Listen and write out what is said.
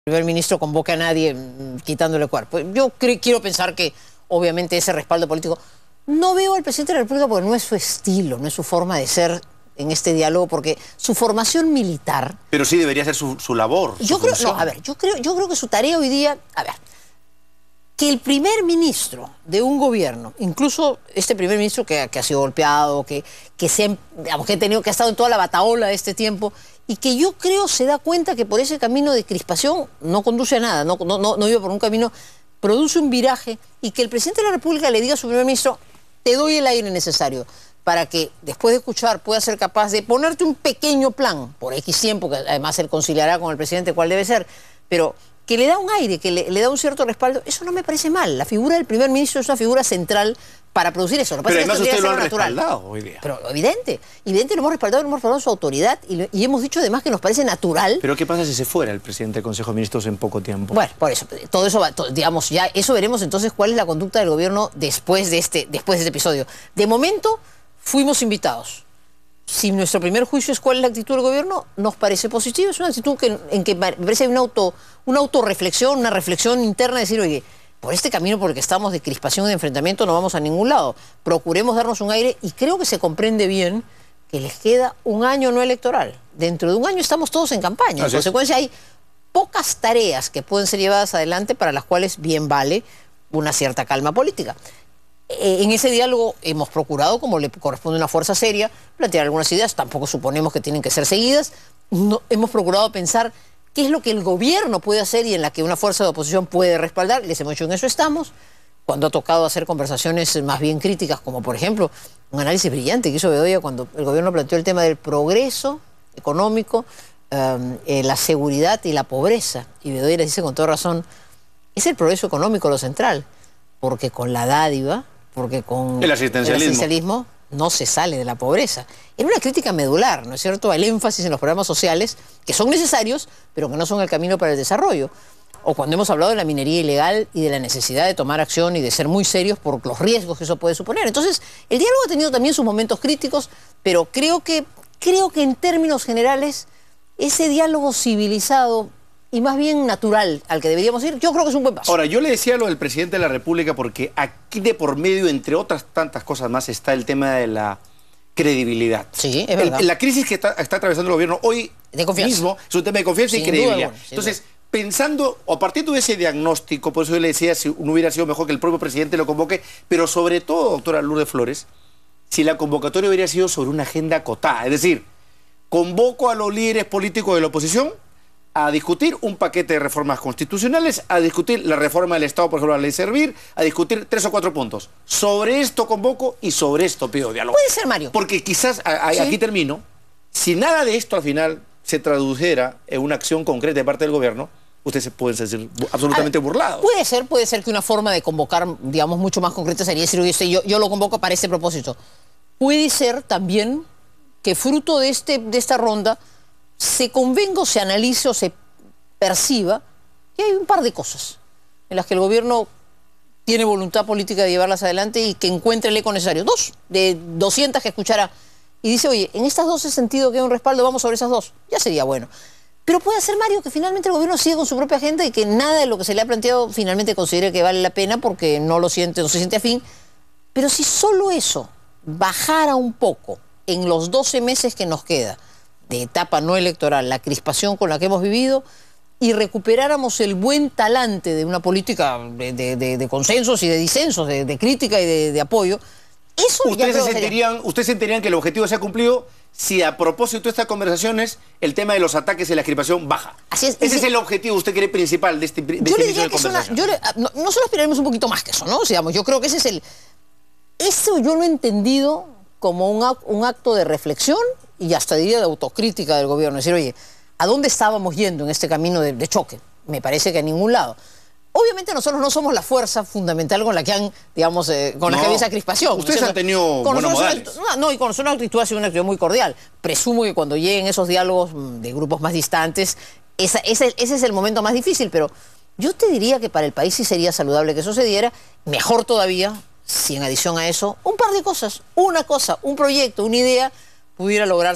primer ministro convoque a nadie quitándole cuerpo. Yo quiero pensar que obviamente ese respaldo político... No veo al presidente de la República porque no es su estilo, no es su forma de ser en este diálogo, porque su formación militar... Pero sí debería ser su labor, yo creo que su tarea hoy día... A ver, que el primer ministro de un gobierno, incluso este primer ministro que ha sido golpeado, que ha estado en toda la batahola de este tiempo, y que yo creo se da cuenta que por ese camino de crispación no conduce a nada, no iba por un camino, produce un viraje, y que el presidente de la República le diga a su primer ministro: te doy el aire necesario para que después de escuchar pueda ser capaz de ponerte un pequeño plan por X tiempo, que además él conciliará con el presidente cuál debe ser, pero que le da un aire, que le da un cierto respaldo. Eso no me parece mal. La figura del primer ministro es una figura central para producir eso. Pero además usted lo ha respaldado hoy día. Pero evidente lo hemos respaldado su autoridad y hemos dicho además que nos parece natural. Pero ¿qué pasa si se fuera el presidente del Consejo de Ministros en poco tiempo? Bueno, por eso, todo eso va, digamos, ya eso veremos entonces cuál es la conducta del gobierno después de este episodio. De momento, fuimos invitados. Si nuestro primer juicio es cuál es la actitud del gobierno, nos parece positiva. Es una actitud en que me parece una autorreflexión, una reflexión interna de decir, oye, por este camino por el que estamos de crispación y de enfrentamiento no vamos a ningún lado. Procuremos darnos un aire, y creo que se comprende bien que les queda un año no electoral. Dentro de un año estamos todos en campaña. En consecuencia, hay pocas tareas que pueden ser llevadas adelante para las cuales bien vale una cierta calma política. En ese diálogo hemos procurado, como le corresponde a una fuerza seria, plantear algunas ideas. Tampoco suponemos que tienen que ser seguidas. Hemos procurado pensar qué es lo que el gobierno puede hacer y en la que una fuerza de oposición puede respaldar. Les hemos dicho, en eso estamos. Cuando ha tocado hacer conversaciones más bien críticas, como por ejemplo un análisis brillante que hizo Bedoya cuando el gobierno planteó el tema del progreso económico, la seguridad y la pobreza. Y Bedoya les dice con toda razón, es el progreso económico lo central, porque con la dádiva, porque con el asistencialismo no se sale de la pobreza. Era una crítica medular, ¿no es cierto?, al énfasis en los programas sociales, que son necesarios, pero que no son el camino para el desarrollo. O cuando hemos hablado de la minería ilegal y de la necesidad de tomar acción y de ser muy serios por los riesgos que eso puede suponer. Entonces, el diálogo ha tenido también sus momentos críticos, pero creo que en términos generales, ese diálogo civilizado y más bien natural al que deberíamos ir, yo creo que es un buen paso. Ahora, yo le decía lo del presidente de la República porque aquí de por medio, entre otras tantas cosas más, está el tema de la credibilidad. Sí, es verdad. La crisis que está atravesando el gobierno hoy mismo es un tema de confianza y credibilidad. Entonces, pensando o partiendo de ese diagnóstico, por eso yo le decía si no hubiera sido mejor que el propio presidente lo convoque, pero sobre todo, doctora Lourdes Flores, si la convocatoria hubiera sido sobre una agenda acotada, es decir, convoco a los líderes políticos de la oposición a discutir un paquete de reformas constitucionales, a discutir la reforma del Estado, por ejemplo, la ley Servir, a discutir 3 o 4 puntos. Sobre esto convoco y sobre esto pido diálogo. Puede ser, Mario. Porque quizás, aquí termino, si nada de esto al final se tradujera en una acción concreta de parte del gobierno, ustedes se pueden sentir absolutamente burlados. Puede ser que una forma de convocar, digamos, mucho más concreta sería decir, oye, yo lo convoco para este propósito. Puede ser también que fruto de esta ronda se convenga o se analice o se perciba que hay un par de cosas en las que el gobierno tiene voluntad política de llevarlas adelante y que encuentre el eco necesario. 2 de 200 que escuchará. Y dice, oye, en estas 2 he sentido que hay un respaldo, vamos sobre esas 2. Ya sería bueno. Pero puede ser, Mario, que finalmente el gobierno siga con su propia agenda y que nada de lo que se le ha planteado finalmente considere que vale la pena porque no se siente afín. Pero si solo eso bajara un poco en los 12 meses que nos queda de etapa no electoral, la crispación con la que hemos vivido, y recuperáramos el buen talante de una política de consensos y de disensos, de crítica y de apoyo, eso ¿Ustedes sentirían que el objetivo se ha cumplido si a propósito de estas conversaciones el tema de los ataques y la crispación baja? Así es. Ese es el objetivo, usted cree, principal de este inicio de conversación. Nosotros aspiraremos un poquito más que eso, ¿no? Digamos, yo creo que ese es eso yo lo he entendido como un acto de reflexión y hasta diría de autocrítica del gobierno. Es decir, oye, ¿a dónde estábamos yendo en este camino de choque? Me parece que a ningún lado. Obviamente nosotros no somos la fuerza fundamental con la que han, digamos, con la que había esa crispación. Ustedes han tenido buenos modales. Y con nosotros la actitud ha sido una actitud muy cordial. Presumo que cuando lleguen esos diálogos de grupos más distantes, ese es el momento más difícil, pero yo te diría que para el país sí sería saludable que eso se diera. Mejor todavía si en adición a eso, un par de cosas, una cosa, un proyecto, una idea, pudiera lograrse.